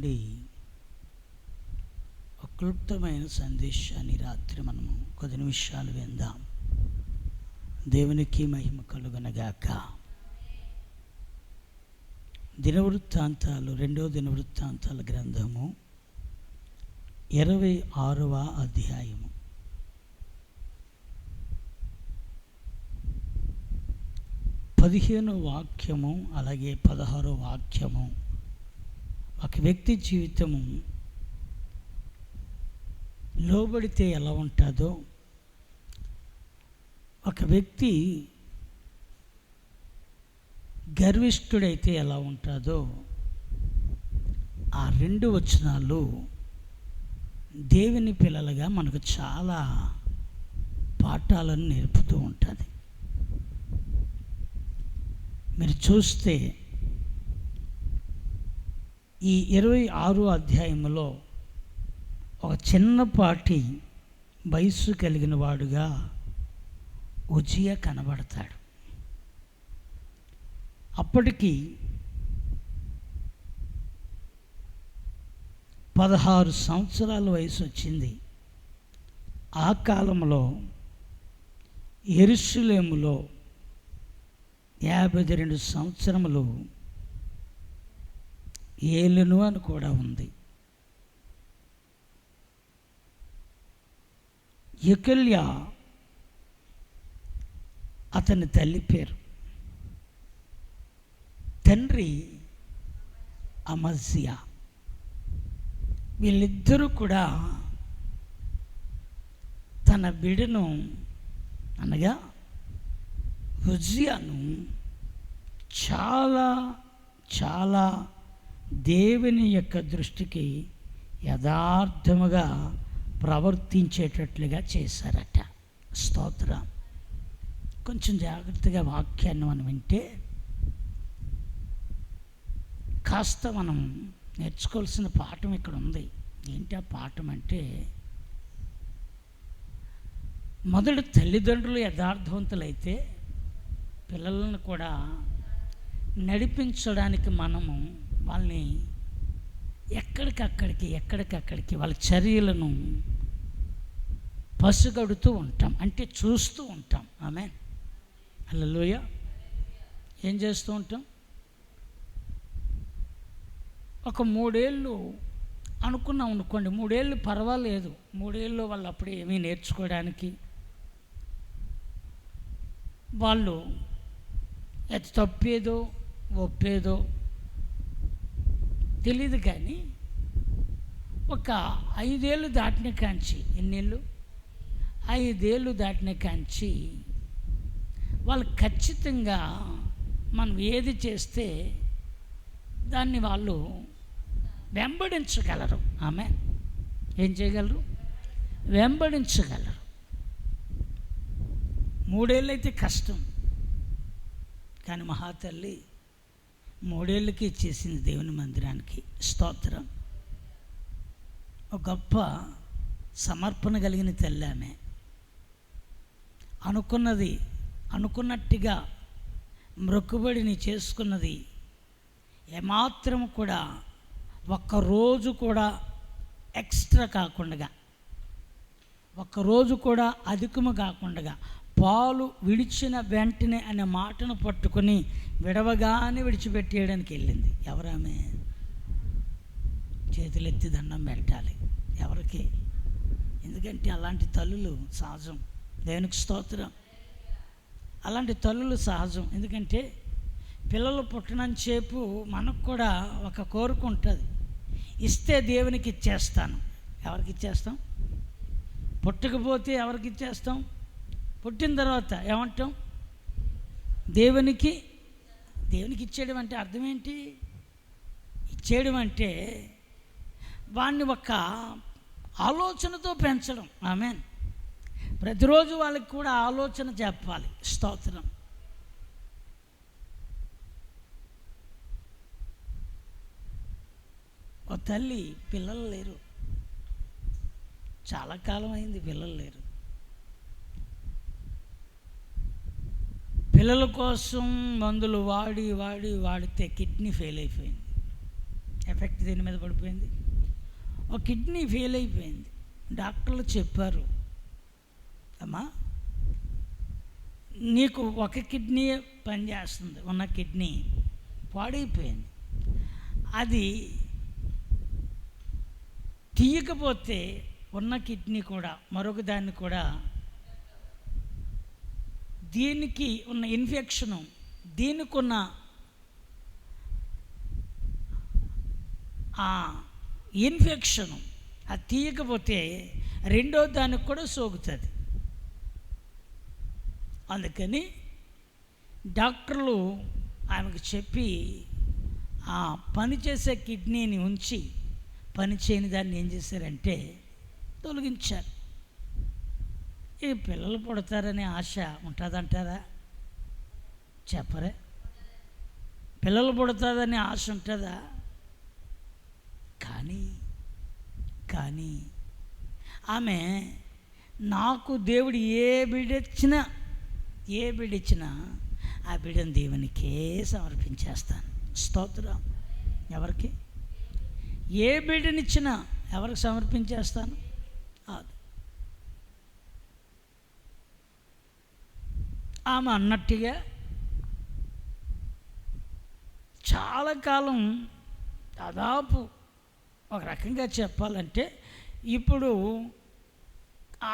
నుండి ఒక క్లుప్తమైన సందేశాన్ని రాత్రి మనము కొద్ది నిమిషాలు విందాం. దేవునికి మహిమ కలుగునగాక. దినవృత్తాంతాలు, 2వ దినవృత్తాంతాల గ్రంథము 26వ అధ్యాయము. పదిహేను వాక్యము అలాగే 16వ వాక్యము ఒక వ్యక్తి జీవితము లోబడితే ఎలా ఉంటుందో, ఒక వ్యక్తి గర్విష్ఠుడైతే ఎలా ఉంటుందో, ఆ 2 వచనాలు దేవుని పిల్లలుగా మనకు చాలా పాఠాలను నేర్పుతూ ఉంటుంది. మీరు చూస్తే ఈ 26వ అధ్యాయంలో ఒక చిన్నపాటి వయస్సు కలిగిన వాడుగా ఉజ్జియా కనబడతాడు. అప్పటికి 16 సంవత్సరాల వయసు వచ్చింది. ఆ కాలంలో యెరూషలేములో 52 సంవత్సరములు ఏలును అని కూడా ఉంది. యెకొల్యా అతని తల్లి పేరు, తండ్రి అమజ్యా. వీళ్ళిద్దరూ కూడా తన బిడ్డను అనగా ఉజ్జియాను చాలా చాలా దేవుని యొక్క దృష్టికి యథార్థముగా ప్రవర్తించేటట్లుగా చేశారట. స్తోత్రం. కొంచెం జాగ్రత్తగా వాక్యాన్ని మనం వింటే కాస్త మనం నేర్చుకోవాల్సిన పాఠం ఇక్కడ ఉంది. ఏంటి ఆ పాఠం అంటే, మొదట తల్లిదండ్రులు యథార్థవంతులైతే పిల్లలను కూడా నడిపించడానికి మనము వాళ్ళని ఎక్కడికక్కడికి వాళ్ళ చర్యలను పసిగడుతూ ఉంటాం, అంటే చూస్తూ ఉంటాం. ఆమేన్, హల్లెలూయా. ఏం చేస్తూ ఉంటాం? ఒక 3 ఏళ్ళు అనుకున్నాం అనుకోండి, 3 ఏళ్ళు పర్వాలేదు. 3 ఏళ్ళు వాళ్ళు అప్పుడు ఏమీ నేర్చుకోవడానికి వాళ్ళు అది తప్పేదో ఒప్పేదో తెలియదు. కానీ ఒక 5 ఏళ్ళు దాటిన కాంచి, ఎన్నేళ్ళు? 5 ఏళ్ళు దాటిన కాంచి వాళ్ళు ఖచ్చితంగా మనం ఏది చేస్తే దాన్ని వాళ్ళు వెంబడించగలరు. ఆమె ఏం చేయగలరు? వెంబడించగలరు. 3 ఏళ్ళు అయితే కష్టం, కానీ మహాతల్లి 3 ఏళ్ళకి ఇచ్చేసింది దేవుని మందిరానికి. స్తోత్రం. ఒక గొప్ప సమర్పణ కలిగిన తల్లి ఆమె. అనుకున్నట్టుగా మ్రొక్కుబడిని చేసుకున్నది. ఏమాత్రం కూడా ఒక్కరోజు కూడా ఎక్స్ట్రా కాకుండా, ఒక్కరోజు కూడా అధికము కాకుండా, పాలు విడిచిన వెంటనే అనే మాటను పట్టుకొని విడవగానే విడిచిపెట్టేయడానికి వెళ్ళింది. ఎవరామె? చేతులెత్తి దండం పెట్టాలి. ఎవరికి? ఎందుకంటే అలాంటి తల్లులు సహజం. దేవునికి స్తోత్రం. అలాంటి తల్లులు సహజం. ఎందుకంటే పిల్లలు పుట్టినంతసేపు మనకు కూడా ఒక కోరిక ఉంటుంది. ఇస్తే దేవునికి ఇచ్చేస్తాను. ఎవరికి ఇచ్చేస్తాం? పుట్టకపోతే ఎవరికి ఇచ్చేస్తాం? పుట్టిన తర్వాత ఏమంటాం? దేవునికి ఇచ్చేయడం అంటే అర్థం ఏంటి? ఇచ్చేయడం అంటే వాడిని ఒక ఆలోచనతో పెంచడం. ఆమేన్. ప్రతిరోజు వాళ్ళకి కూడా ఆలోచన చెప్పాలి. స్తోత్రం. ఓ తల్లి పిల్లలు లేరు, చాలా కాలం అయింది పిల్లలు లేరు. పిల్లల కోసం మందులు వాడితే కిడ్నీ ఫెయిల్ అయిపోయింది. ఎఫెక్ట్ దీని మీద పడిపోయింది. ఒక కిడ్నీ ఫెయిల్ అయిపోయింది. డాక్టర్లు చెప్పారు, అమ్మా నీకు ఒక కిడ్నీ పనిచేస్తుంది, ఉన్న కిడ్నీ పాడైపోయింది. అది తీయకపోతే ఉన్న కిడ్నీ కూడా మరొక దాన్ని కూడా, దీనికి ఉన్న ఇన్ఫెక్షను, దీనికి ఉన్న ఆ ఇన్ఫెక్షను అది తీయకపోతే రెండో దానికి కూడా సోకుతుంది. అందుకని డాక్టర్లు ఆమెకు చెప్పి ఆ పనిచేసే కిడ్నీని ఉంచి పని చేయని దాన్ని ఏం చేశారంటే తొలగించారు. ఈ పిల్లలు పుడతారనే ఆశ ఉంటుందంటారా? చెప్పరే. పిల్లలు పుడతారనే ఆశ ఉంటుందా? కానీ ఆమె నాకు దేవుడు ఏ బిడ్డిచ్చినా ఆ బిడ్డను దేవునికే సమర్పించేస్తాను. స్తోత్రం. ఎవరికి? ఏ బిడ్డనిచ్చినా ఎవరికి సమర్పించేస్తాను? ఆమె అన్నట్టుగా చాలా కాలం, దాదాపు ఒక రకంగా చెప్పాలంటే ఇప్పుడు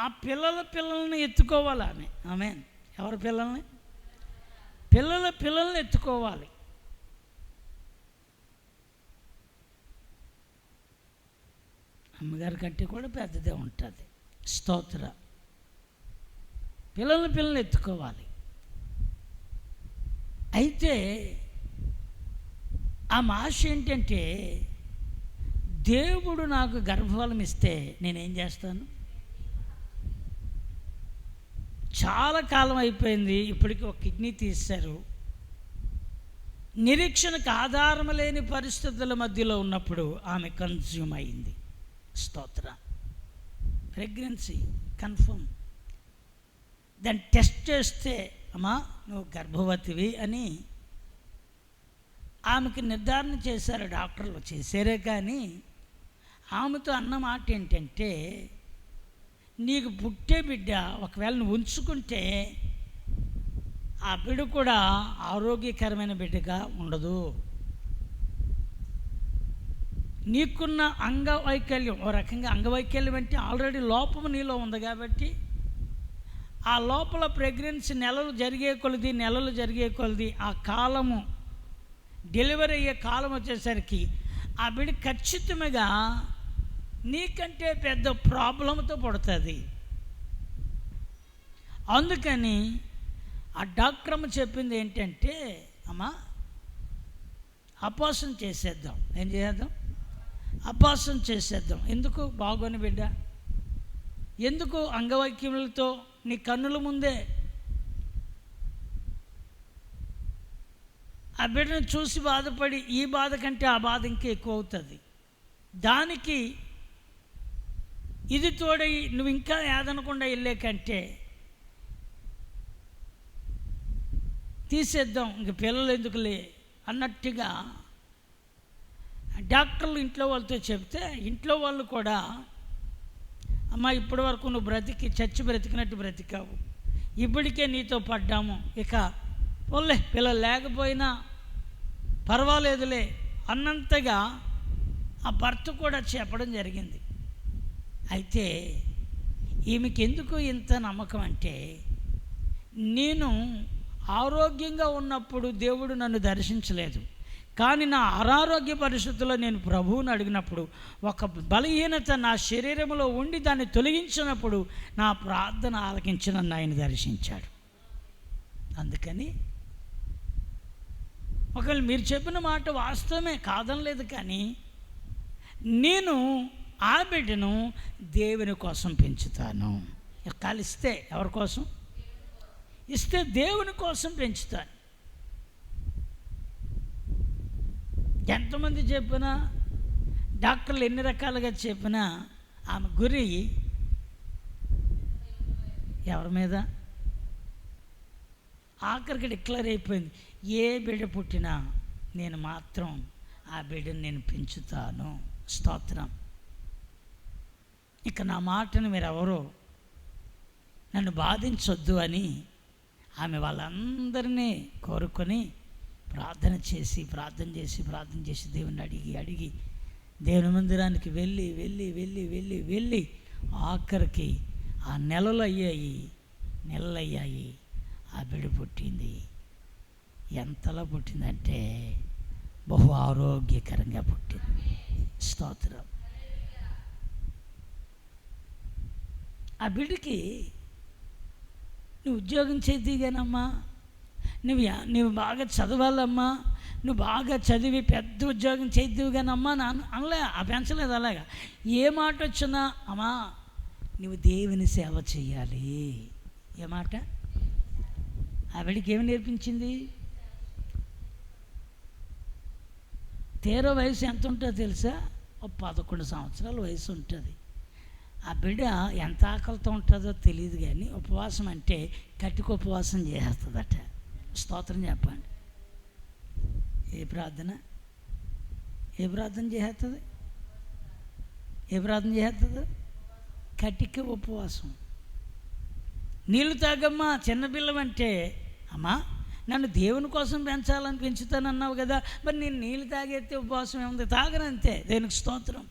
ఆ పిల్లల్ని ఎత్తుకోవాలి ఆమె. ఎవరి పిల్లల్ని? పిల్లల్ని ఎత్తుకోవాలి. అమ్మగారి కంటే కూడా పెద్దదే ఉంటుంది. స్తోత్ర. పిల్లల్ని ఎత్తుకోవాలి. అయితే ఆ ఆశ ఏంటంటే, దేవుడు నాకు గర్భఫలం ఇస్తే నేనేం చేస్తాను? చాలా కాలం అయిపోయింది, ఇప్పటికీ ఒక కిడ్నీ తీశారు. నిరీక్షణకు ఆధారం లేని పరిస్థితుల మధ్యలో ఉన్నప్పుడు ఆమె కన్జ్యూమ్ అయింది. స్తోత్ర. Pregnancy confirm. దాన్ని టెస్ట్ చేస్తే అమ్మా నువ్వు గర్భవతివి అని ఆమెకి నిర్ధారణ చేశారు డాక్టర్లు. చేశారే కానీ ఆమెతో అన్న మాట ఏంటంటే, నీకు పుట్టే బిడ్డ ఒకవేళ నువ్వు ఉంచుకుంటే ఆ బిడ్డ కూడా ఆరోగ్యకరమైన బిడ్డగా ఉండదు. నీకున్న అంగవైకల్యం, ఓ రకంగా అంగవైకల్యం అంటే ఆల్రెడీ లోపం నీలో ఉంది కాబట్టి ఆ లోపల ప్రెగ్నెన్సీ నెలలు జరిగే కొలది ఆ కాలము, డెలివరీ అయ్యే కాలం వచ్చేసరికి ఆ బిడ్డ ఖచ్చితంగా నీకంటే పెద్ద ప్రాబ్లంతో పుడుతుంది. అందుకని ఆ డాక్టర్ అమ్మ చెప్పింది ఏంటంటే, అమ్మా అపాసం చేసేద్దాం. ఏం చేద్దాం? అపాసం చేసేద్దాం. ఎందుకు? బాగోని బిడ్డ, ఎందుకు అంగవైకల్యంతో నీ కన్నుల ముందే ఆ బిడ్డను చూసి బాధపడి ఈ బాధ కంటే ఆ బాధ ఇంకా ఎక్కువ అవుతుంది. దానికి ఇది తోడై నువ్వు ఇంకా ఏదనకుండా వెళ్ళే కంటే తీసేద్దాం, ఇంక పిల్లలు ఎందుకులే అన్నట్టుగా డాక్టర్లు ఇంట్లో వాళ్ళతో చెప్తే, ఇంట్లో వాళ్ళు కూడా అమ్మ ఇప్పటి వరకు నువ్వు చచ్చి బ్రతికినట్టు బ్రతికావు, ఇప్పటికే నీతో పడ్డాము, ఇక పోలే పిల్లలు లేకపోయినా పర్వాలేదులే అన్నంతగా ఆ భర్త కూడా చెప్పడం జరిగింది. అయితే ఈమెకి ఎందుకు ఇంత నమ్మకం అంటే, నేను ఆరోగ్యంగా ఉన్నప్పుడు దేవుడు నన్ను దర్శించలేదు, కానీ నా అనారోగ్య పరిస్థితుల్లో నేను ప్రభువుని అడిగినప్పుడు, ఒక బలహీనత నా శరీరంలో ఉండి దాన్ని తొలగించినప్పుడు నా ప్రార్థన ఆలకించి నన్ను ఆయన దర్శించాడు. అందుకని ఒకవేళ మీరు చెప్పిన మాట వాస్తవమే, కాదనలేదు, కానీ నేను ఆ బిడ్డను దేవుని కోసం పెంచుతాను. కలిస్తే ఎవరి కోసం? ఇస్తే దేవుని కోసం పెంచుతాను. ఎంతమంది చెప్పినా, డాక్టర్లు ఎన్ని రకాలుగా చెప్పినా ఆమె గురి ఎవరి మీద? ఆఖరికి డిక్లేర్ అయిపోయింది, ఏ బిడ్డ పుట్టినా నేను మాత్రం ఆ బిడ్డను నేను పెంచుతాను. స్తోత్రం. ఇక నా మాటను మీరెవరో నన్ను బాధించొద్దు అని ఆమె వాళ్ళందరినీ కోరుకొని ప్రార్థన చేసి దేవుని అడిగి దేవుని మందిరానికి వెళ్ళి ఆఖరికి ఆ నెలలు అయ్యాయి. ఆ బిడ్డ పుట్టింది. ఎంతలా పుట్టిందంటే బహు ఆరోగ్యకరంగా పుట్టింది. స్తోత్రం. ఆ బిడ్డకి నువ్వు ఉద్యోగం చేద్దిగానమ్మా, నువ్వు బాగా చదవాలమ్మా, నువ్వు బాగా చదివి పెద్ద ఉద్యోగం చేద్దువుగానమ్మా అనలే. ఆ పెంచలేదు అలాగా. ఏ మాట వచ్చినా అమ్మా నువ్వు దేవుని సేవ చేయాలి. ఏ మాట? ఆ బిడ్డకి ఏమి నేర్పించింది? తీరా వయసు ఎంత ఉంటుందో తెలుసా? 11 సంవత్సరాల వయసు ఉంటుంది. ఆ బిడ్డ ఎంత ఆకలితో ఉంటుందో తెలియదు, కానీ ఉపవాసం అంటే కటిక ఉపవాసం చేస్తుందట. స్తోత్రం చెప్పండి. ఏ ప్రార్థన చేస్తుంది? కటిక ఉపవాసం. నీళ్ళు తాగమ్మా చిన్నపిల్లవంటే, అమ్మా నన్ను దేవుని కోసం పెంచాలని పెంచుతానన్నావు కదా, మరి నేను నీళ్ళు తాగేస్తే ఉపవాసం ఏముంది? తాగనంతే. దేనికి స్తోత్రం.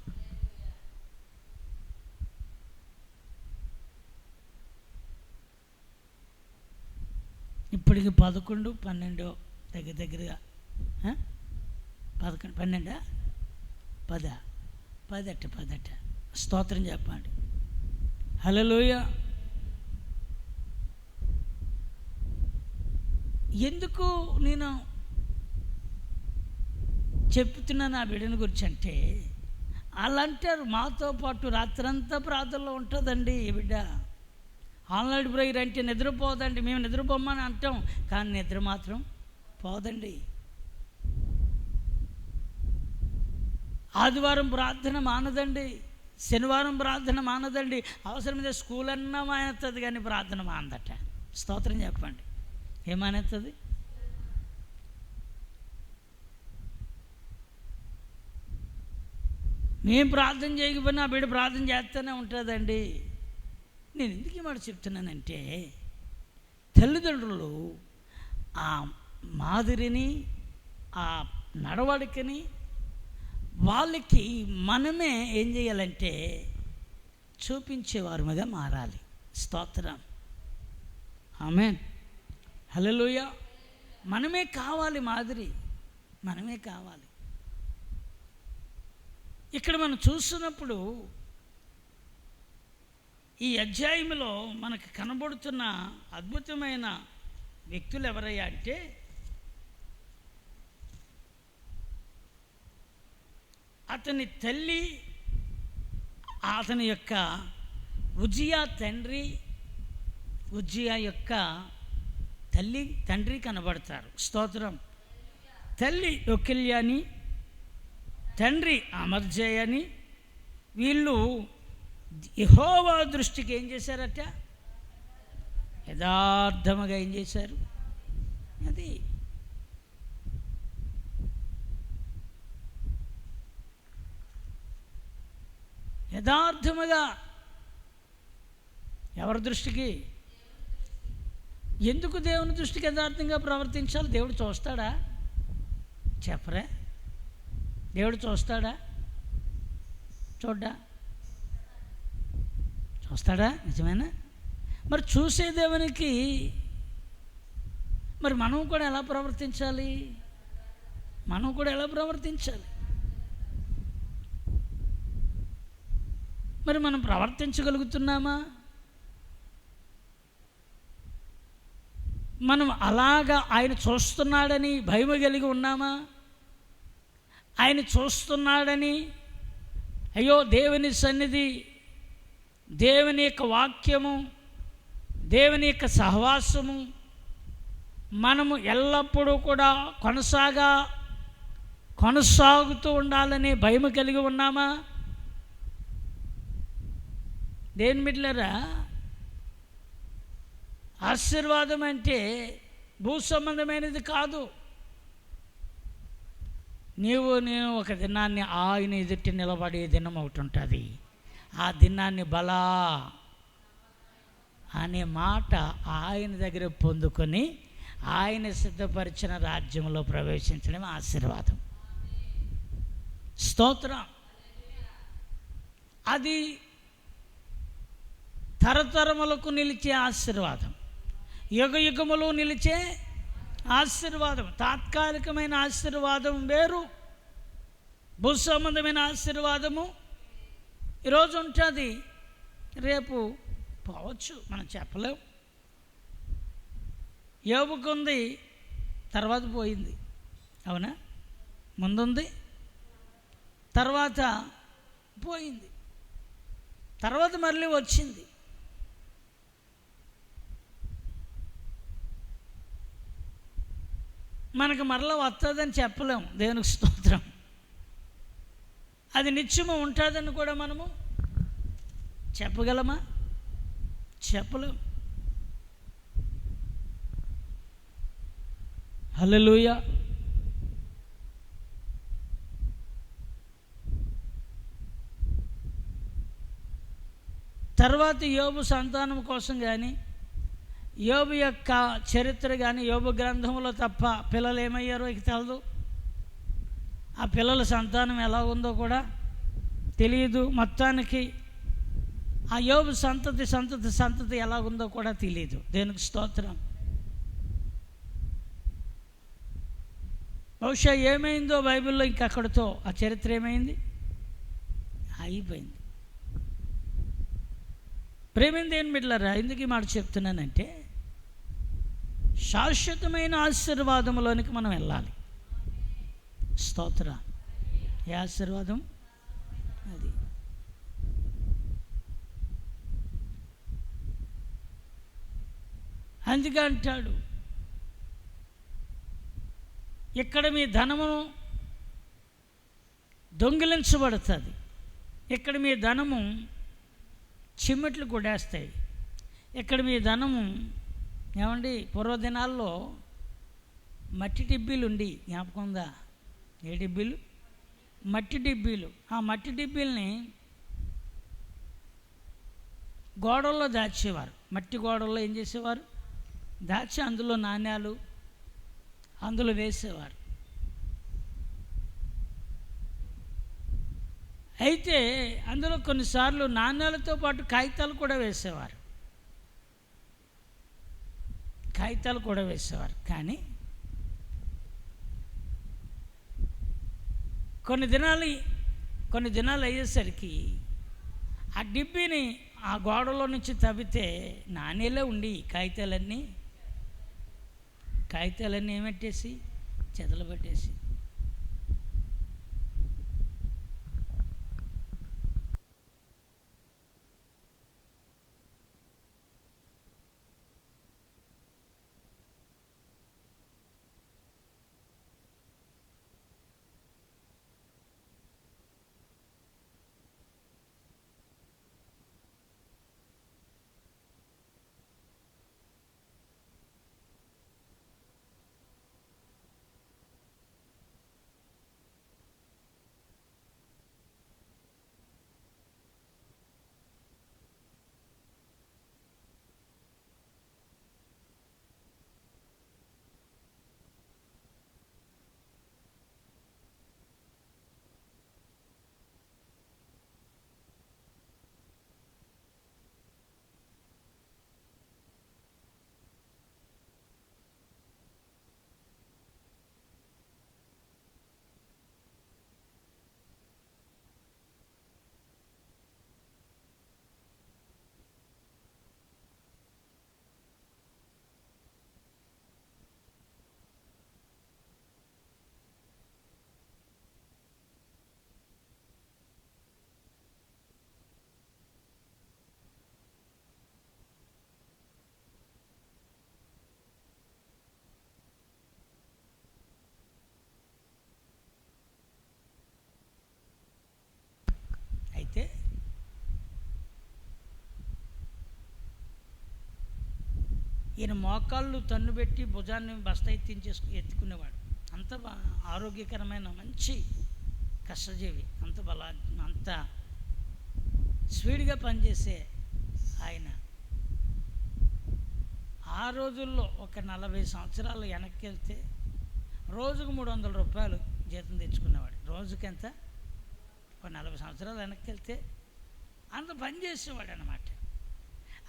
ఇప్పటికి 11, 12 దగ్గరగా 11, 12, 10 స్తోత్రం చెప్పండి. హల్లెలూయా. ఎందుకు నేను చెప్తున్నాను ఆ బిడ్డని గురించి అంటే, వాళ్ళు అంటారు మాతో పాటు రాత్రంతా ప్రార్థనలో ఉంటుందండి ఈ బిడ్డ. ఆన్లైన్ ప్రేయర్ అంటే నిద్రపోదండి, మేము నిద్రపోమని అంటాం, కానీ నిద్ర మాత్రం పోదండి. ఆదివారం ప్రార్థన మానదండి, శనివారం ప్రార్థన మానదండి. అవసరమైతే స్కూల్ అన్నా మానేస్తుంది, కానీ ప్రార్థన మానదట. స్తోత్రం చెప్పండి. ఏమానేస్తుంది? మేము ప్రార్థన చేయకపోయినా ఆ బిడ్డ ప్రార్థన చేస్తూనే ఉంటుందండి. నేను ఎందుకు ఈ మాట చెప్తున్నానంటే, తల్లిదండ్రులు ఆ మాదిరిని, ఆ నడవడికని వాళ్ళకి మనమే ఏం చేయాలంటే చూపించేవారుగా మారాలి. స్తోత్రం. ఆమేన్. హల్లెలూయా. మనమే కావాలి మాదిరి, మనమే కావాలి. ఇక్కడ మనం చూస్తున్నప్పుడు ఈ అధ్యాయంలో మనకు కనబడుతున్న అద్భుతమైన వ్యక్తులు ఎవరయ్యా అంటే, అతని తల్లి, అతని యొక్క ఉజ్జియా యొక్క తండ్రి కనబడతారు. స్తోత్రం. తల్లి యొకిల్యాని, తండ్రి అమర్జయని. వీళ్ళు యెహోవా దృష్టికి ఏం చేశారట? యథార్థముగా ఏం చేశారు? అది యథార్థముగా. ఎవరి దృష్టికి? ఎందుకు దేవుని దృష్టికి యథార్థంగా ప్రవర్తించాలి? దేవుడు చూస్తాడా? చెప్పరే. దేవుడు చూస్తాడా? చూస్తాడా? నిజమేనా? మరి చూసే దేవునికి మరి మనం కూడా ఎలా ప్రవర్తించాలి? మరి మనం ప్రవర్తించగలుగుతున్నామా? మనం అలాగా ఆయన చూస్తున్నాడని భయం కలిగి ఉన్నామా? ఆయన చూస్తున్నాడని అయ్యో దేవుని సన్నిధి, దేవుని యొక్క వాక్యము, దేవుని యొక్క సహవాసము మనము ఎల్లప్పుడూ కూడా కొనసాగుతూ ఉండాలని భయం కలిగి ఉన్నామా? దేని బిడ్డలారా, ఆశీర్వాదం అంటే భూ సంబంధమైనది కాదు. నేను ఒక దినాన్ని ఆయన ఎదుటి నిలబడే దినం ఒకటి ఉంటుంది. ఆ దినాన్ని బలా అనే మాట ఆయన దగ్గర పొందుకొని ఆయన సిద్ధపరిచిన రాజ్యంలో ప్రవేశించడం ఆశీర్వాదం. స్తోత్రం. అది తరతరములకు నిలిచే ఆశీర్వాదం, యుగ యుగములు నిలిచే ఆశీర్వాదం. తాత్కాలికమైన ఆశీర్వాదం వేరు, భూసంబంధమైన ఆశీర్వాదము ఈరోజు ఉంటుంది, రేపు పోవచ్చు, మనం చెప్పలేం. యోబుకుంది, తర్వాత పోయింది, అవునా? ముందుంది, తర్వాత పోయింది, తర్వాత మళ్ళీ వచ్చింది. మనకు మరలా వస్తుందని చెప్పలేము. దేవునికి స్తోత్రం. అది నిత్యము ఉంటుందని కూడా మనము చెప్పగలమా? చెప్పలేము. హల్లెలూయా. తర్వాత యోబు సంతానం కోసం కానీ, యోబు యొక్క చరిత్ర కానీ, యోబు గ్రంథంలో తప్ప పిల్లలు ఏమయ్యారో ఇక తెలదు. ఆ పిల్లల సంతానం ఎలా ఉందో కూడా తెలియదు. మొత్తానికి ఆ యోబు సంతతి ఎలా ఉందో కూడా తెలియదు. దేనికి స్తోత్రం. బహుశా ఏమైందో బైబిల్లో ఇంకక్కడితో ఆ చరిత్ర ఏమైంది, అయిపోయింది. ప్రేమింది ఏం బిడ్డలారా, ఎందుకు ఈ మాట చెప్తున్నానంటే, శాశ్వతమైన ఆశీర్వాదంలోనికి మనం వెళ్ళాలి. స్తోత్ర. ఏ ఆశీర్వాదం అది? అందుకే అంటాడు, ఇక్కడ మీ ధనము దొంగిలించబడుతుంది, ఇక్కడ మీ ధనము చిమ్మెట్లు కొడేస్తాయి, ఇక్కడ మీ ధనము ఏమండి. పూర్వదినాల్లో మట్టి డిబ్బీలు ఉండి, జ్ఞాపకం ఉందా? ఏ డిబ్బీలు? మట్టి డిబ్బీలు. ఆ మట్టి డిబ్బీల్ని గోడల్లో దాచేవారు. మట్టి గోడల్లో ఏం చేసేవారు? దాచి అందులో నాణ్యాలు అందులో వేసేవారు. అయితే అందులో కొన్నిసార్లు నాణ్యాలతో పాటు కాగితాలు కూడా వేసేవారు. కానీ కొన్ని దినాలు అయ్యేసరికి ఆ డిబ్బీని ఆ గోడలో నుంచి తవ్వితే నాణ్యాలే ఉండి కాగితాలన్నీ ఏమెట్టేసి చెదలు పట్టేసి, అయితే ఈయన మోకాళ్ళు తన్ను పెట్టి భుజాన్ని బస్తా ఎత్తుకునేవాడు. అంత ఆరోగ్యకరమైన మంచి కష్టజీవి, అంత స్పీడ్గా పనిచేసే ఆయన ఆ రోజుల్లో ఒక 40 సంవత్సరాలు వెనక్కి వెళ్తే రోజుకు 300 రూపాయలు జీతం తెచ్చుకునేవాడు. రోజుకి ఎంత? ఒక 40 సంవత్సరాలు వెనక్కి వెళ్తే అంత పని చేసేవాడు అన్నమాట.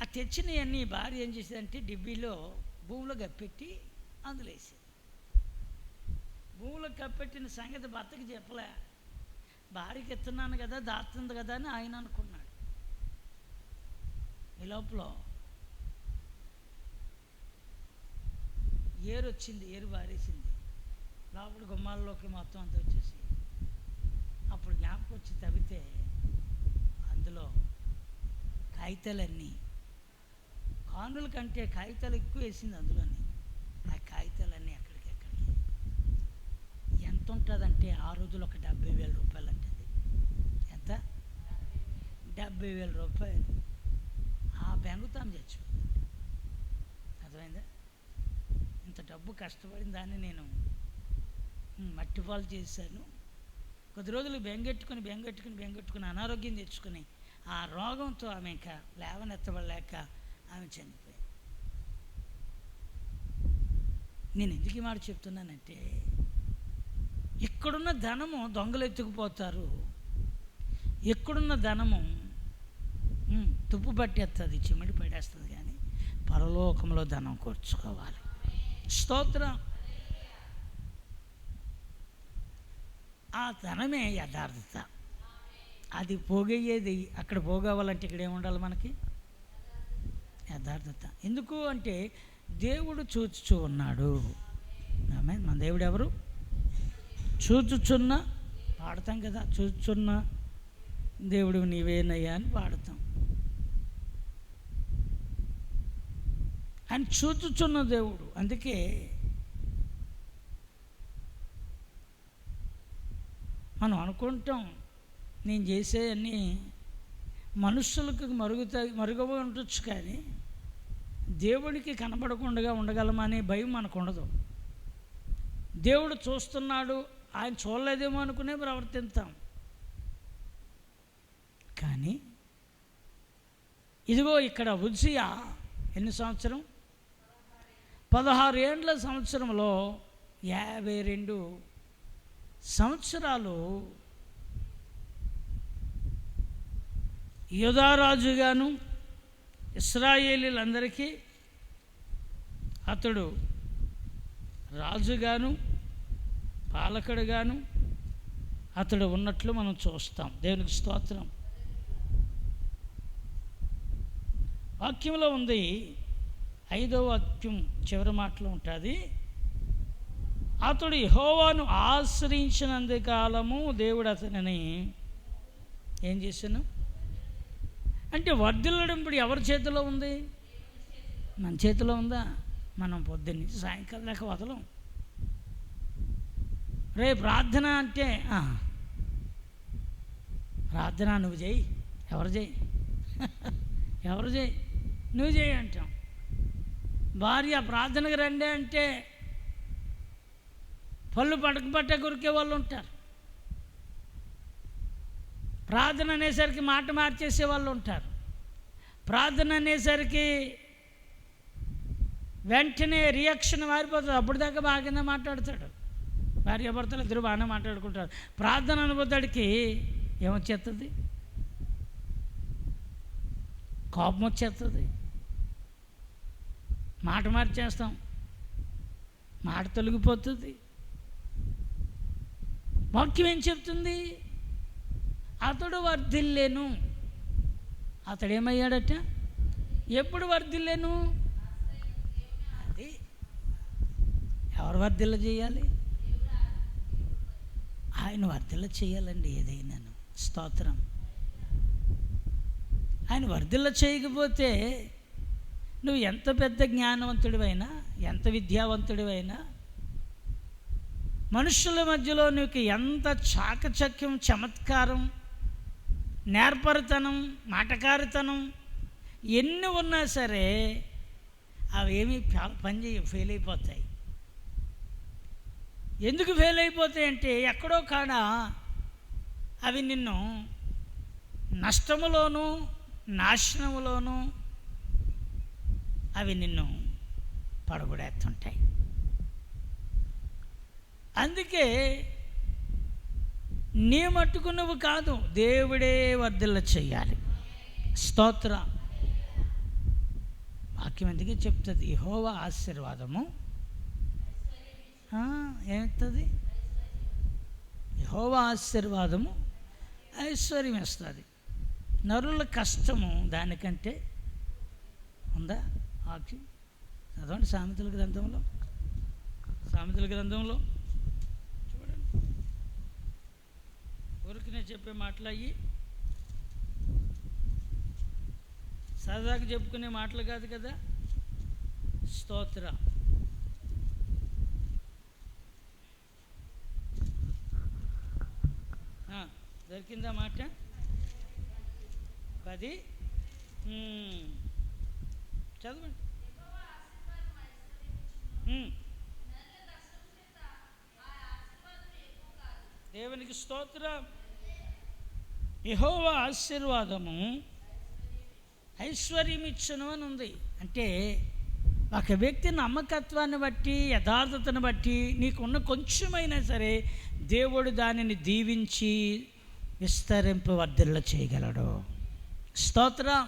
ఆ తెచ్చినవన్నీ భార్య ఏం చేసేదంటే డిబ్బీలో భూమిలో కప్పెట్టి అందులో వేసేది. భూమిలో కప్పెట్టిన సంగతి భర్తకి చెప్పలే. భార్యకి ఎత్తున్నాను కదా, దాస్తుంది కదా అని ఆయన అనుకున్నాడు. ఈ లోపల ఏరు బారేసింది. లోపల గుమ్మాల్లోకి మొత్తం అంతా వచ్చేసి అప్పుడు జ్ఞాపకం వచ్చి తవ్వితే అందులో కాగితాలన్నీ, కానుల కంటే కాగితాలు ఎక్కువ వేసింది అందులోని. ఆ కాగితాలన్నీ ఎక్కడికి ఎంత ఉంటుందంటే ఆ రోజులు ఒక 70,000 రూపాయలు అంటుంది. ఎంత? 70,000 రూపాయలు. ఆ బెంగుతాను చచ్చిపోయింది. అర్థమైందా? ఇంత డబ్బు కష్టపడిన దాన్ని నేను మట్టిపాలు చేశాను. కొద్ది రోజులు బెంగెట్టుకుని అనారోగ్యం తెచ్చుకుని ఆ రోగంతో ఆమె ఇంకా లేవనెత్తబడలేక ఆమె చనిపోయింది. నేను ఎందుకు ఈ మాట చెప్తున్నానంటే, ఇక్కడున్న ధనము దొంగలు ఎత్తుకుపోతారు. ఎక్కడున్న ధనము తుప్పు పట్టేస్తుంది, చిమిడి పడేస్తుంది. కానీ పరలోకంలో ధనం కూర్చుకోవాలి. స్తోత్రం. ఆ ధనమే యథార్థత. అది పోగయ్యేది. అక్కడ పోగవ్వాలంటే ఇక్కడ ఏముండాలి మనకి? యథార్థత. ఎందుకు అంటే దేవుడు చూచుచూ ఉన్నాడు. ఆమె మన దేవుడు ఎవరు? చూచుచున్న పాడతాం కదా, చూచుచున్న దేవుడు నీవేనయ్యా అని పాడతాం. ఆయన చూచుచున్న దేవుడు. అందుకే మనం అనుకుంటాం నేను చేసే అన్నీ మనుషులకు మరుగుగా ఉండొచ్చు, కానీ దేవుడికి కనబడకుండా ఉండగలమనే భయం మనకు ఉండదు. దేవుడు చూస్తున్నాడు, ఆయన చూడలేదేమో అనుకునే ప్రవర్తిస్తాం. కానీ ఇదిగో ఇక్కడ ఉజ్జియా ఎన్ని సంవత్సరం? 16 ఏండ్ల సంవత్సరంలో 52 సంవత్సరాలు యూదారాజుగాను ఇశ్రాయేలీలందరికీ అతడు రాజుగాను పాలకుడుగాను అతడు ఉన్నట్లు మనం చూస్తాం. దేవునికి స్తోత్రం. వాక్యంలో ఉంది, 5వ వాక్యం చివరి మాటలో ఉంటుంది, అతడు యెహోవాను ఆశ్రయించినందు కాలము దేవుడు అతనిని ఏం చేశాను అంటే వర్ధిల్లడం ఇప్పుడు ఎవరి చేతిలో ఉంది? మన చేతిలో ఉందా? మనం పొద్దున్నీ సాయంకాలం దాకా వదలం. రే ప్రార్థన అంటే ప్రార్థన నువ్వు చేయి, ఎవరు చేయి ఎవరు చేయి, నువ్వు చేయి అంటాం. భార్య ప్రార్థనకు రండి అంటే పళ్ళు పట్ట కొరికే వాళ్ళు ఉంటారు. ప్రార్థన అనేసరికి మాట మార్చేసే వాళ్ళు ఉంటారు. ప్రార్థన అనేసరికి వెంటనే రియాక్షన్ మారిపోతుంది. అప్పుడు దాకా బాగానే మాట్లాడతాడు. భార్యాభర్తలు ఇద్దరు బాగానే మాట్లాడుకుంటారు. ప్రార్థన అనుభూతాడికి ఏమొచ్చేస్తుంది? కోపం వచ్చేస్తుంది. మాట మార్చేస్తాం, మాట తొలగిపోతుంది. వాక్యం ఏం చెప్తుంది? అతడు వర్ధిల్లేను. అతడేమయ్యాడట? ఎప్పుడు వర్ధిల్లేను? అది ఎవరు వర్ధిల్ల చేయాలి? ఆయన వర్ధిల్ల చేయాలండి ఏదైనాను. స్తోత్రం. ఆయన వర్ధిల్ల చేయకపోతే నువ్వు ఎంత పెద్ద జ్ఞానవంతుడివైనా, ఎంత విద్యావంతుడివైనా, మనుషుల మధ్యలో నీకు ఎంత చాకచక్యం, చమత్కారం, నేర్పరితనం, మాటకారితనం ఎన్ని ఉన్నా సరే అవేమీ పనిచేయ, ఫెయిల్ అయిపోతాయి. ఎందుకు ఫెయిల్ అయిపోతాయంటే ఎక్కడో కాడ అవి నిన్ను నష్టములోను నాశనములోను అవి నిన్ను పడగొడేస్తుంటాయి. అందుకే నీ మట్టుకు నువ్వు కాదు, దేవుడే వర్ధిల్ల చెయ్యాలి. స్తోత్ర. వాక్యం ఎందుకే చెప్తుంది, యెహోవా ఆశీర్వాదము ఏమవుతుంది? యెహోవా ఆశీర్వాదము ఐశ్వర్యం ఇస్తుంది. నరుల కష్టము దానికంటే ఉందా? వాక్యం చదవండి, సామెతల గ్రంథంలో చూడండి. ఊరికినే చెప్పే మాటలు అయ్యి సరదాగా చెప్పుకునే మాటలు కాదు కదా. స్తోత్ర. దొరికిందా మాట? 10 చదవండి. దేవునికి స్తోత్రం. యెహోవా ఆశీర్వాదము ఐశ్వర్యం ఇచ్చును అని ఉంది. అంటే ఒక వ్యక్తి నమ్మకత్వాన్ని బట్టి, యథార్థతను బట్టి నీకున్న కొంచెమైనా సరే దేవుడు దానిని దీవించి విస్తరింపు వర్ధిల్ల చేయగలడు. స్తోత్రం.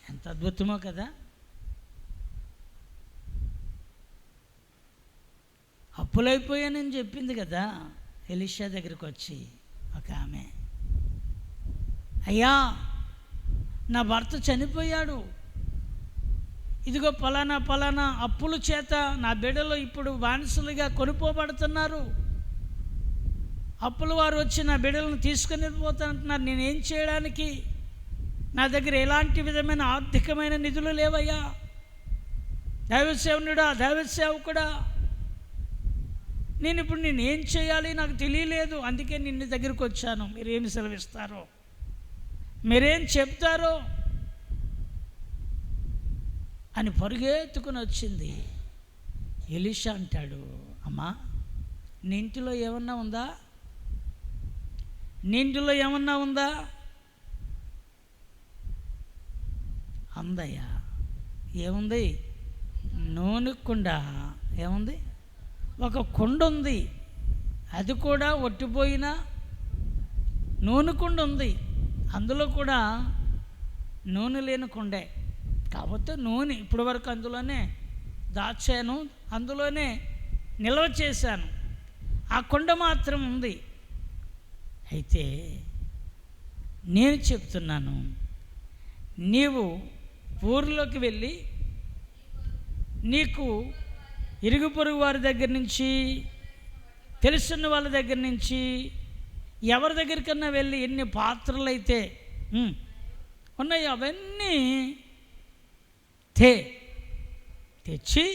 ఎంత అద్భుతమో కదా. అప్పులైపోయానని చెప్పింది కదా ఎలీషా దగ్గరికి వచ్చి ఒక ఆమె, అయ్యా నా భర్త చనిపోయాడు, ఇదిగో పలానా అప్పుల చేత నా బిడ్డలు ఇప్పుడు బానిసలుగా కొనుక్కోబడుతున్నారు, అప్పుల వారు వచ్చి నా బిడ్డలను తీసుకుని పోతానంటున్నారు, నేనేం చేయడానికి? నా దగ్గర ఎలాంటి విధమైన ఆర్థికమైన నిధులు లేవయ్యా. దైవసేవకుడా, నేనేం చేయాలి నాకు తెలియలేదు, అందుకే నిన్ను దగ్గరికి వచ్చాను. మీరేమి సెలవిస్తారో, మీరేం చెప్తారో అని పరుగెత్తుకుని వచ్చింది. ఎలీషా అంటాడు, అమ్మా నీ ఇంటిలో ఏమన్నా ఉందా? అందయ్యా. ఏముంది? నూనె కుండ. ఏముంది? ఒక కుండ ఉంది, అది కూడా ఒట్టిపోయిన నూనె కుండ ఉంది. అందులో కూడా నూనె లేని కుండే, కాకపోతే నూనె ఇప్పటి వరకు అందులోనే దాచాను, అందులోనే నిల్వ చేశాను, ఆ కుండ మాత్రం ఉంది. అయితే నేను చెప్తున్నాను, నీవు ఊరిలోకి వెళ్ళి నీకు ఇరుగు పొరుగు వారి దగ్గర నుంచి, తెలుసున్న వాళ్ళ దగ్గర నుంచి, ఎవరి దగ్గరికన్నా వెళ్ళి ఎన్ని పాత్రలు అయితే ఉన్నాయో అవన్నీ తెచ్చి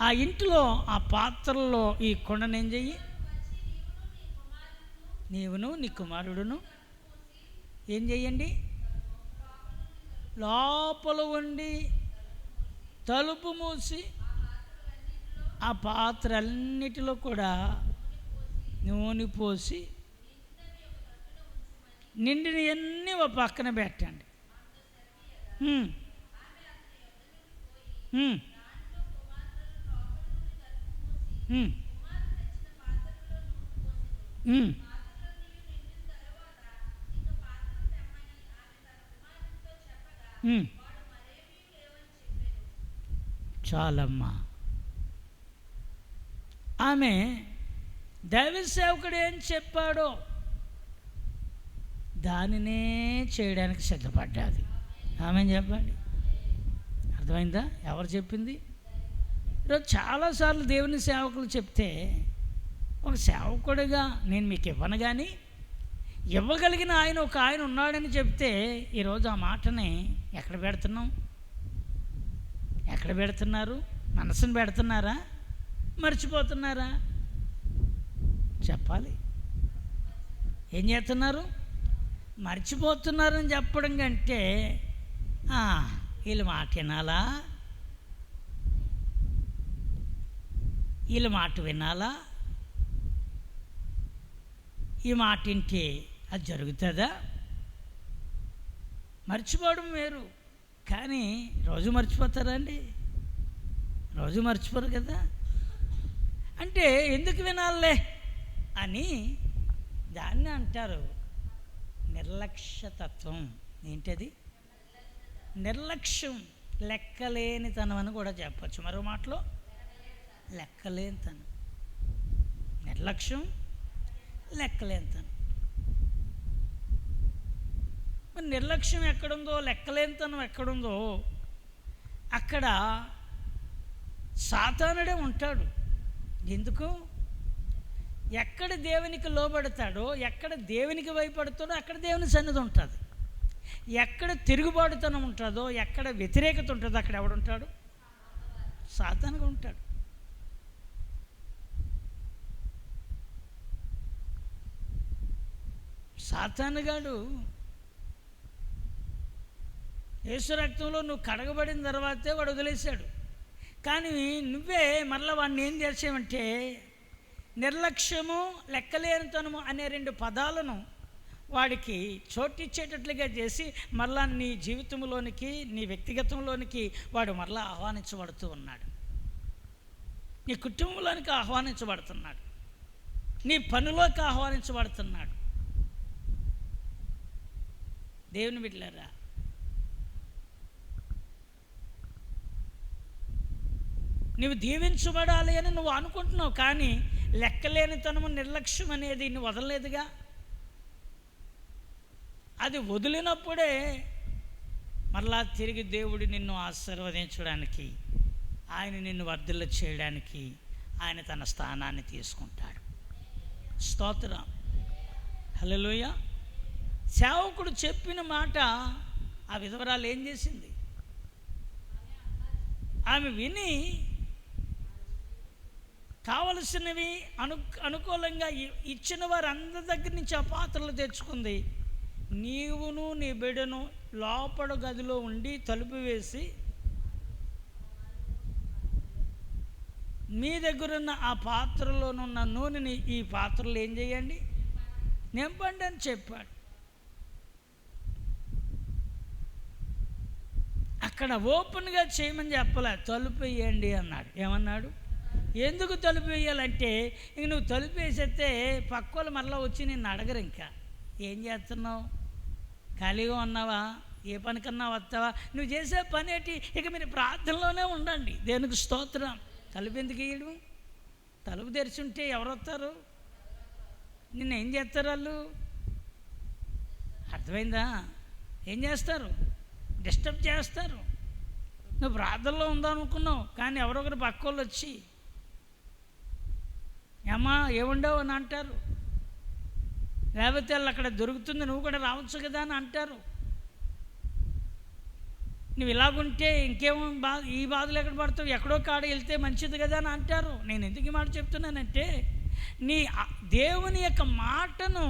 ఆ ఇంట్లో ఆ పాత్రల్లో ఈ కొండను ఏం చెయ్యి, నీవును నీ కుమారుడును ఏం చెయ్యండి, లోపల ఉండి తలుపు మూసి ఆ పాత్రలన్నిటిలో కూడా నూనె పోసి నిండిని అన్నీ ఒక పక్కన పెట్టండి. చాలమ్మా. ఆమె దైవ సేవకుడు ఏం చెప్పాడో దానినే చేయడానికి సిద్ధపడ్డాది. ఆమె చెప్పండి, అర్థమైందా? ఎవరు చెప్పింది? ఈరోజు చాలాసార్లు దేవుని సేవకులు చెప్తే ఒక సేవకుడిగా నేను మీకు ఇవ్వను, కానీ ఇవ్వగలిగిన ఒక ఆయన ఉన్నాడని చెప్తే ఈరోజు ఆ మాటని ఎక్కడ పెడుతున్నారు? మనసును పెడుతున్నారా? మర్చిపోతున్నారా? చెప్పాలి. ఏం చేస్తున్నారు? మర్చిపోతున్నారని చెప్పడం కంటే వీళ్ళు మాట వినాలా, వీళ్ళ మాట వినాలా? ఈ మాట వింటే అది జరుగుతుందా? మర్చిపోవడం వేరు, కానీ రోజు మర్చిపోతారా అండి? రోజు మర్చిపోరు కదా. అంటే ఎందుకు వినాలే అని దాన్ని అంటారు నిర్లక్ష్యతత్వం. ఏంటది? నిర్లక్ష్యం, లెక్కలేనితనం అని కూడా చెప్పచ్చు. మరో మాటలో లెక్కలేనితనం, నిర్లక్ష్యం, లెక్కలేనితనం. మరి నిర్లక్ష్యం ఎక్కడుందో, లెక్కలేనితనం ఎక్కడుందో అక్కడ సాతానుడే ఉంటాడు. ఎందుకు? ఎక్కడ దేవునికి లోబడతాడో, ఎక్కడ దేవునికి భయపడతాడో అక్కడ దేవుని సన్నిధి ఉంటుంది. ఎక్కడ తిరుగుబాటుతనం ఉంటుందో, ఎక్కడ వ్యతిరేకత ఉంటుందో అక్కడ ఎవడుంటాడు? సాతానుగా ఉంటాడు. సాతానుగాడు యేసు రక్తంలో నువ్వు కడగబడిన తర్వాతే వాడు వదిలేశాడు. కానీ నువ్వే మరలా వాడిని ఏం చేసావంటే నిర్లక్ష్యము, లెక్కలేనితనము అనే 2 పదాలను వాడికి చోటిచ్చేటట్లుగా చేసి మరలా నీ జీవితంలోనికి, నీ వ్యక్తిగతంలోనికి వాడు మరలా ఆహ్వానించబడుతూ ఉన్నాడు. నీ కుటుంబంలోనికి ఆహ్వానించబడుతున్నాడు, నీ పనిలోకి ఆహ్వానించబడుతున్నాడు. దేవుని బిడ్డలారా, నువ్వు దీవించబడాలి అని నువ్వు అనుకుంటున్నావు, కానీ లెక్కలేనితనము, నిర్లక్ష్యం అనేది నువ్వు వదలలేదుగా. అది వదిలినప్పుడే మరలా తిరిగి దేవుడు నిన్ను ఆశీర్వదించడానికి, ఆయన నిన్ను వర్ధిల్ల చేయడానికి ఆయన తన స్థానాన్ని తీసుకుంటాడు. స్తోత్రం, హల్లెలూయా. సేవకుడు చెప్పిన మాట ఆ విధవరాలు ఏం చేసింది? ఆమె విని కావలసినవి అనుకూలంగా ఇచ్చిన వారు అందరి దగ్గర నుంచి ఆ పాత్రలు తెచ్చుకుంది. నీవును నీ బిడ్డను లోపల గదిలో ఉండి తలుపు వేసి మీ దగ్గరున్న ఆ పాత్రలోనున్న నూనెని ఈ పాత్రలు ఏం చేయండి, నింపండి అని చెప్పాడు. అక్కడ ఓపెన్గా చేయమని చెప్పలే, తలుపు వేయండి అన్నాడు. ఏమన్నాడు? ఎందుకు తలుపు వేయాలంటే ఇంక నువ్వు తలుపు వేసేస్తే పక్కోళ్ళు మరలా వచ్చి నిన్ను అడగరు. ఇంకా ఏం చేస్తున్నావు, ఖాళీగా ఉన్నావా, ఏ పనికన్నా వస్తావా, నువ్వు చేసే పని ఏంటి? ఇక మీరు ప్రార్థనలోనే ఉండండి. దేవునికి స్తోత్రం. తలుపు ఎందుకు వేయడం? తలుపు తెరిచుంటే ఎవరు వస్తారు? నిన్ను ఏం చేస్తారు వాళ్ళు? అర్థమైందా? ఏం చేస్తారు? డిస్టర్బ్ చేస్తారు. నువ్వు ప్రార్థనలో ఉందనుకున్నావు, కానీ ఎవరొకరు పక్కోళ్ళు వచ్చి అమ్మా ఏముండవు అని అంటారు. లేకపోతే వాళ్ళు అక్కడ దొరుకుతుంది, నువ్వు కూడా రావచ్చు కదా అని అంటారు. నువ్వు ఇలాగుంటే ఇంకేమో ఈ బాధలు ఎక్కడ పడతావు, ఎక్కడో కాడ వెళ్తే మంచిది కదా అని అంటారు. నేను ఎందుకు ఈ మాట చెప్తున్నానంటే నీ దేవుని యొక్క మాటను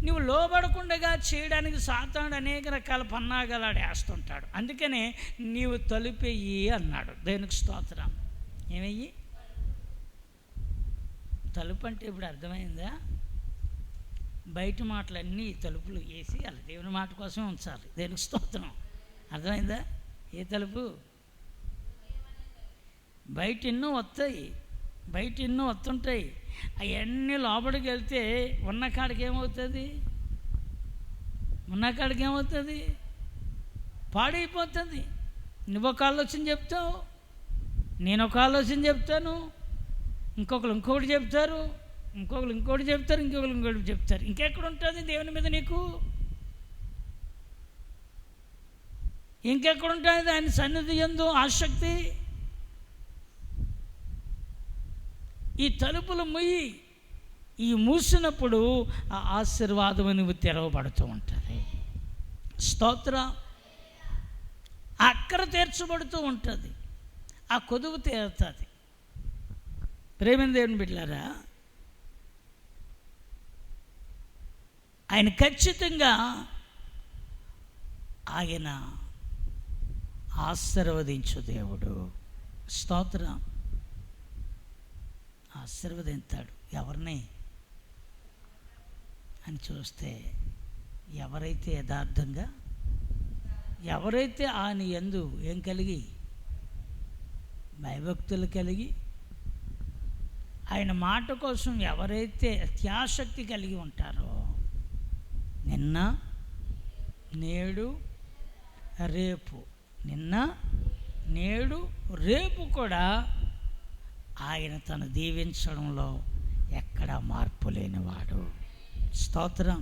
నువ్వు లోబడకుండా చేయడానికి సాతానుడు అనేక రకాల పన్నాగాలు వేస్తుంటాడు. అందుకనే నీవు తలుపెయ్యి అన్నాడు. దేవునికి స్తోత్రం. ఏమయ్యి? తలుపు అంటే ఇప్పుడు అర్థమైందా? బయట మాటలన్నీ తలుపులు వేసి అలా దేవుని మాట కోసమే ఉంచాలి. దేవునికి స్తోత్రం. అర్థమైందా? ఏ తలుపు? బయట ఎన్నో వస్తాయి, బయట ఎన్నో వస్తుంటాయి. అవన్నీ లోపలికి వెళ్తే ఉన్న కాడికి ఏమవుతుంది? ఉన్న కాడికి ఏమవుతుంది? పాడైపోతుంది. నువ్వు ఒక ఆలోచన చెప్తావు, నేను ఒక ఆలోచన చెప్తాను, ఇంకొకటి చెప్తారు, ఇంకొకటి చెప్తారు, ఇంకొకటి చెప్తారు. ఇంకెక్కడ ఉంటుంది దేవుని మీద నీకు? ఇంకెక్కడ ఉంటుంది ఆయన సన్నిధి యందు ఆసక్తి? ఈ తలుపులు ముయ్యి, ఈ మూసినప్పుడు ఆ ఆశీర్వాదం నువ్వు తెరవబడుతూ ఉంటుంది. స్తోత్ర. అక్కర తీర్చబడుతూ ఉంటుంది, ఆ కొదువు తీరుతుంది. ప్రేమ దేవుని బిడ్డలారా, ఆయన ఖచ్చితంగా ఆయన ఆశీర్వదించు దేవుడు. స్తోత్రం. ఆశీర్వదిస్తాడు. ఎవరిని అని చూస్తే ఎవరైతే యథార్థంగా, ఎవరైతే ఆయన యందు ఏం కలిగి, భయభక్తులు కలిగి, ఆయన మాట కోసం ఎవరైతే అత్యాసక్తి కలిగి ఉంటారో, నిన్న నేడు రేపు, నిన్న నేడు రేపు కూడా ఆయన తను దీవించడంలో ఎక్కడ మార్పు లేనివాడు. స్తోత్రం.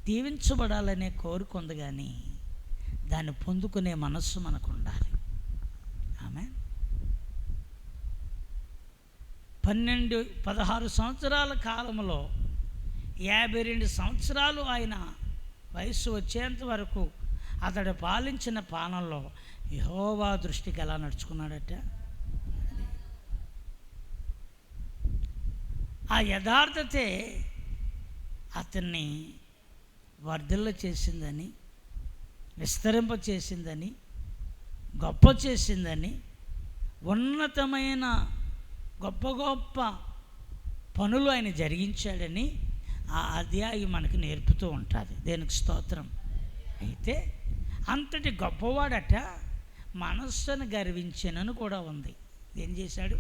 దీవించబడాలనే కోరిక ఉంది, కానీ దాన్ని పొందుకునే మనస్సు మనకు ఉండాలి. ఆమేన్. 16 సంవత్సరాల కాలంలో 52 సంవత్సరాలు ఆయన వయస్సు వచ్చేంత వరకు అతడు పాలించిన పాలనలో యెహోవా దృష్టికి ఎలా నడుచుకున్నాడట. ఆ యథార్థతే అతన్ని వర్ధిల్ల చేసిందని, విస్తరింప చేసిందని, గొప్ప చేసిందని, ఉన్నతమైన గొప్ప గొప్ప పనులు ఆయన జరిగించాడని ఆ అధ్యాయం మనకు నేర్పుతూ ఉంటుంది. దేనికి స్తోత్రం. అయితే అంతటి గొప్పవాడట మనస్సును గర్వించానని కూడా ఉంది. ఏం చేశాడు?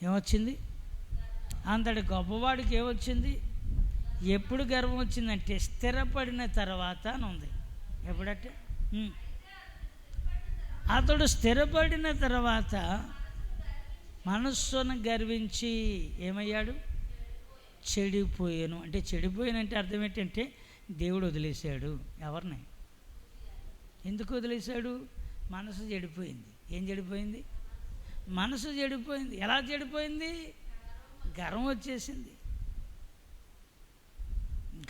ఏమొచ్చింది? అంతటి గొప్పవాడికి ఏమొచ్చింది? ఎప్పుడు గర్వం వచ్చిందంటే స్థిరపడిన తర్వాత అని ఉంది. ఎప్పుడట? అతడు స్థిరపడిన తర్వాత మనస్సును గర్వించి ఏమయ్యాడు? చెడిపోయాను. అంటే చెడిపోయానంటే అర్థం ఏంటంటే దేవుడు వదిలేశాడు. ఎవరిని? ఎందుకు వదిలేశాడు? మనసు చెడిపోయింది. ఏం చెడిపోయింది? మనసు చెడిపోయింది. ఎలా చెడిపోయింది? గర్వం వచ్చేసింది.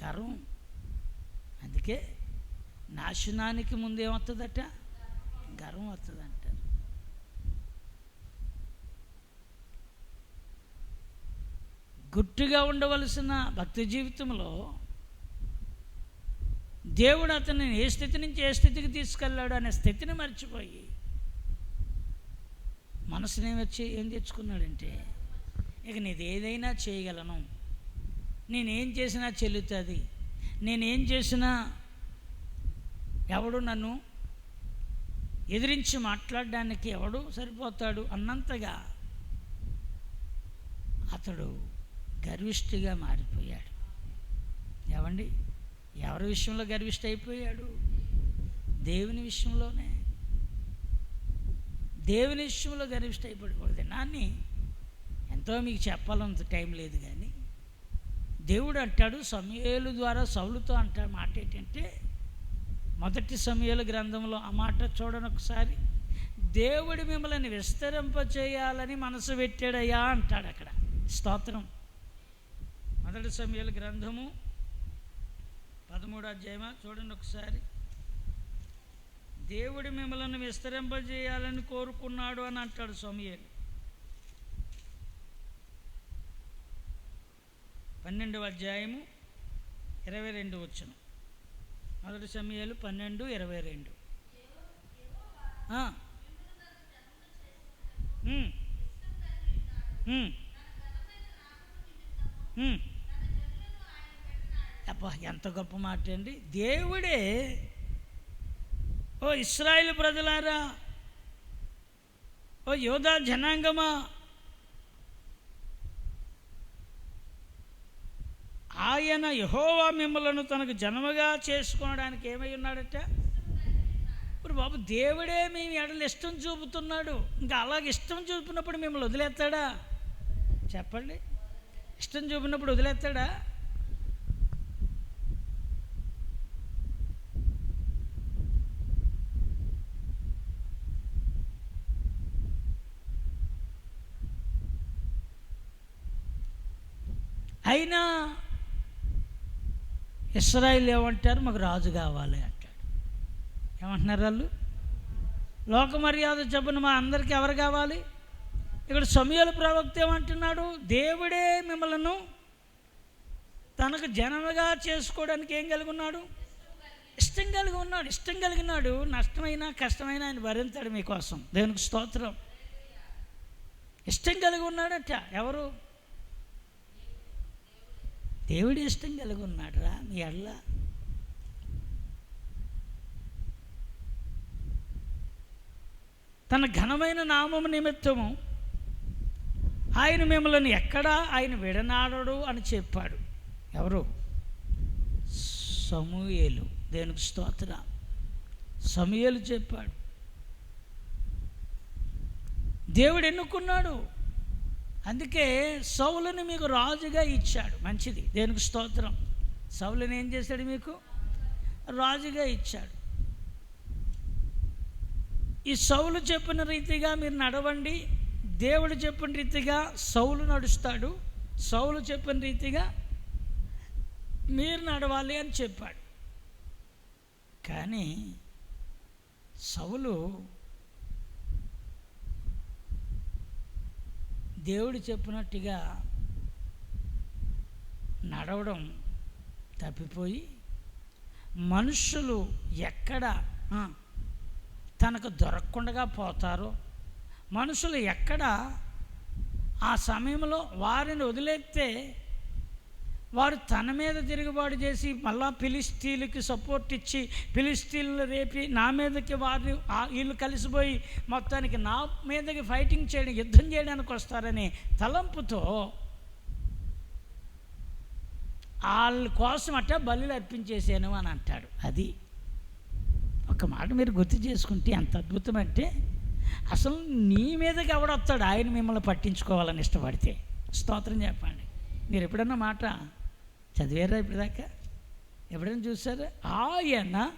గర్వం. అందుకే నాశనానికి ముందేమవుతుందట? గర్వం వస్తుంది అంటారు. గుట్టుగా ఉండవలసిన భక్తి జీవితంలో దేవుడు అతన్ని ఏ స్థితి నుంచి ఏ స్థితికి తీసుకెళ్ళాడు అనే స్థితిని మర్చిపోయి మనసుని వచ్చి ఏం తెచ్చుకున్నాడంటే, ఇక నేను ఏదైనా చేయగలను, నేనేం చేసినా చెల్లుతుంది, నేనేం చేసినా ఎవడు నన్ను ఎదిరించి మాట్లాడడానికి ఎవడు సరిపోతాడు అన్నంతగా అతడు గర్విష్ఠిగా మారిపోయాడు. ఏమండి? ఎవరి విషయంలో గర్విష్ఠ అయిపోయాడు? దేవుని విషయంలోనే. దేవుని విషయంలో గర్విష్ఠ అయిపోకూడదు. నాన్ని ఎంతో మీకు చెప్పాలంత టైం లేదు, కానీ దేవుడు అంటాడు సమూయేలు ద్వారా సౌలుతో అంటాడు మాట ఏంటంటే, మొదటి సమూయేలు గ్రంథంలో ఆ మాట చూడని ఒకసారి, దేవుడు మిమ్మల్ని విస్తరింపచేయాలని మనసు పెట్టాడయ్యా అంటాడు అక్కడ. స్తోత్రం. మొదటి సమూయేలు గ్రంథము 13వ అధ్యాయమా చూడండి ఒకసారి. దేవుడు మిమ్మల్ని విస్తరింపజేయాలని కోరుకున్నాడు అని అంటాడు సమూయేలు. 12వ అధ్యాయము 22 వచనం. మొదటి సమూయేలు 12:22. అబ్బా, ఎంత గొప్ప మాట అండి. దేవుడే, ఓ ఇశ్రాయేలు ప్రజలారా, ఓ యోధా జనాంగమా, ఆయన యెహోవా మిమ్మలను తనకు జన్మగా చేసుకోవడానికి ఏమై ఉన్నాడట? ఇప్పుడు బాబు, దేవుడే మీ ఎడలు ఇష్టం చూపుతున్నాడు. ఇంకా అలాగే ఇష్టం చూపినప్పుడు మిమ్మల్ని వదిలేస్తాడా? చెప్పండి. ఇష్టం చూపినప్పుడు వదిలేస్తాడా? అయినా ఇశ్రాయేలు ఏమంటారు? మాకు రాజు కావాలి అంటాడు. ఏమంటున్నారు వాళ్ళు? లోక మర్యాద చొప్పున మా అందరికీ ఎవరు కావాలి? ఇక్కడ సమూయేలు ప్రవక్త ఏమంటున్నాడు? దేవుడే మిమ్మలను తనకు జనముగా చేసుకోవడానికి ఏం కలిగి ఉన్నాడు? ఇష్టం కలిగి ఉన్నాడు. ఇష్టం కలిగినాడు నష్టమైనా కష్టమైనా ఆయన భరించాడు మీకోసం. దేవునికి స్తోత్రం. ఇష్టం కలిగి ఉన్నాడట. ఎవరు? దేవుడు ఇష్టం కలిగి ఉన్నాడు రా మీ అల్ల. తన ఘనమైన నామము నిమిత్తము ఆయన మిమ్మల్ని ఎక్కడా ఆయన విడనాడడు అని చెప్పాడు. ఎవరు? సమూయేలు. దేవునికి స్తోత్రం. సమూయేలు చెప్పాడు. దేవుడు ఎన్నుకున్నాడు. అందుకే సౌలుని మీకు రాజుగా ఇచ్చాడు. మంచిది, దేవునికి స్తోత్రం. సౌలుని ఏం చేశాడు? మీకు రాజుగా ఇచ్చాడు. ఈ సౌలు చెప్పిన రీతిగా మీరు నడవండి. దేవుడు చెప్పిన రీతిగా సౌలు నడుస్తాడు. సౌలు చెప్పిన రీతిగా మీరు నడవాలి అని చెప్పాడు. కానీ సౌలు దేవుడు చెప్పినట్టుగా నడవడం తప్పిపోయి మనుషులు ఎక్కడ తనకు దొరకకుండా పోతారో, మనుషులు ఎక్కడ ఆ సమయంలో వారిని వదిలేస్తే వారు తన మీద తిరుగుబాటు చేసి మళ్ళా ఫిలిస్తీన్లకి సపోర్ట్ ఇచ్చి ఫిలిస్తీన్లు రేపి నా మీదకి వారిని వీళ్ళు కలిసిపోయి మొత్తానికి నా మీదకి ఫైటింగ్ చేయడం, యుద్ధం చేయడానికి వస్తారనే తలంపుతో వాళ్ళ కోసం అట్ట బలులు అర్పించేసాను అని అంటాడు. అది ఒక మాట మీరు గుర్తు చేసుకుంటే ఎంత అద్భుతం అంటే, అసలు నీ మీదకి ఎవడొస్తాడు ఆయన మిమ్మల్ని పట్టించుకోవాలని ఇష్టపడితే? స్తోత్రం చెప్పండి. మీరు ఎప్పుడన్నా మాట చదివారా ఇప్పటిదాకా? ఎప్పుడైనా చూసారా? ఆయన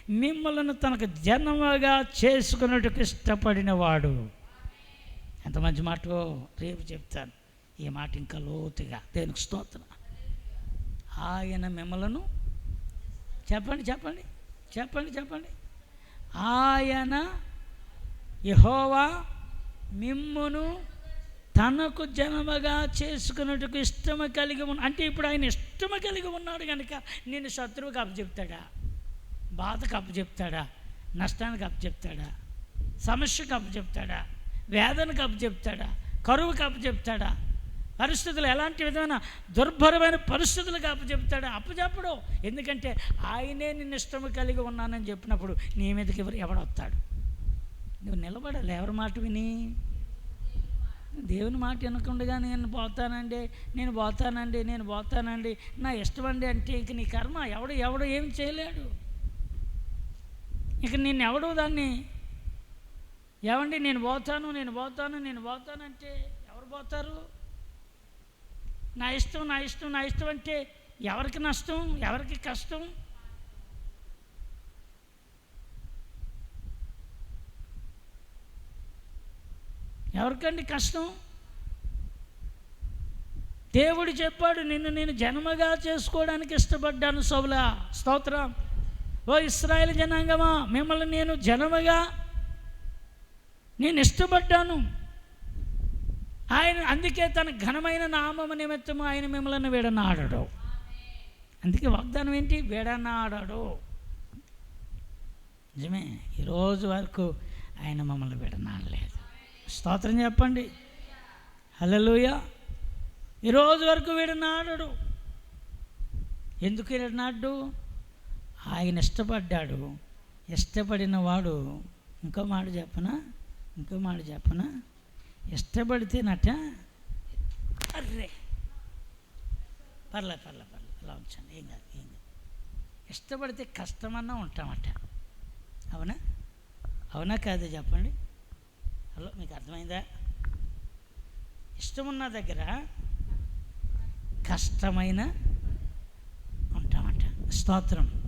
మిమ్మల్ని తనకు జన్మగా చేసుకున్నట్టుకు ఇష్టపడినవాడు. ఎంత మంచి మాటో రేపు చెప్తాను. ఈ మాట ఇంకా లోతుగా. దేనికి స్తోత్రం. ఆయన మిమ్మలను చెప్పండి చెప్పండి చెప్పండి చెప్పండి ఆయన యెహోవా మిమ్మును తనకు జన్మగా చేసుకున్నట్టుకు ఇష్టము కలిగి అంటే ఇప్పుడు ఆయన ఇష్టము కలిగి ఉన్నాడు కనుక నేను శత్రువుకి అప్పచెప్తాడా? బాధకు అప్పచెప్తాడా? నష్టానికి అప్పచెప్తాడా? సమస్యకు అప్పచెప్తాడా? వేదనకు అప్పచెప్తాడా? కరువుకి అప్పచెప్తాడా? పరిస్థితులు ఎలాంటి విధమైన దుర్భరమైన పరిస్థితులకు అప్పచెప్తాడా? అప్పచెప్పడు. ఎందుకంటే ఆయనే నిన్ను ఇష్టము కలిగి ఉన్నానని చెప్పినప్పుడు నీ మీదకి ఎవడొస్తాడు? నువ్వు నిలబడాలి. ఎవరి మాట విని? దేవుని మాట వినకుండా నేను పోతానండి నా ఇష్టం అండి అంటే ఇంక నీ కర్మ. ఎవడు ఏం చేయలేడు. ఇక నిన్ను ఎవడు దాన్ని ఏమండి నేను పోతాను అంటే ఎవరు పోతారు? నా ఇష్టం అంటే ఎవరికి నష్టం? ఎవరికి కష్టం? ఎవరికండి కష్టం? దేవుడు చెప్పాడు, నిన్ను నేను జన్మగా చేసుకోవడానికి ఇష్టపడ్డాను సౌలా. స్తోత్రం. ఓ ఇశ్రాయేలు జనాంగమా, మిమ్మల్ని నేను జన్మగా ఇష్టపడ్డాను. ఆయన అందుకే తన ఘనమైన నామము నిమిత్తము ఆయన మిమ్మల్ని విడనాడడు. అందుకే వాగ్దానం ఏంటి? విడనాడడు. నిజమే. ఈరోజు వరకు ఆయన మమ్మల్ని విడనాడలేదు. స్తోత్రం చెప్పండి. హల్లెలూయా. ఈరోజు వరకు విడనాడడు. ఎందుకు విడనాడు? ఆయన ఇష్టపడ్డాడు. ఇష్టపడిన వాడు ఇంకో మాట చెప్పనా? ఇష్టపడితేనట అర్రే పర్లే అలా ఉంచండి, ఏం కాదు. ఇష్టపడితే కష్టమన్నా ఉంటామట. అవునా కాదు చెప్పండి. హలో, మీకు అర్థమైందా? ఇష్టమున్న దగ్గర కష్టమైన ఉంటామట. స్తోత్రం.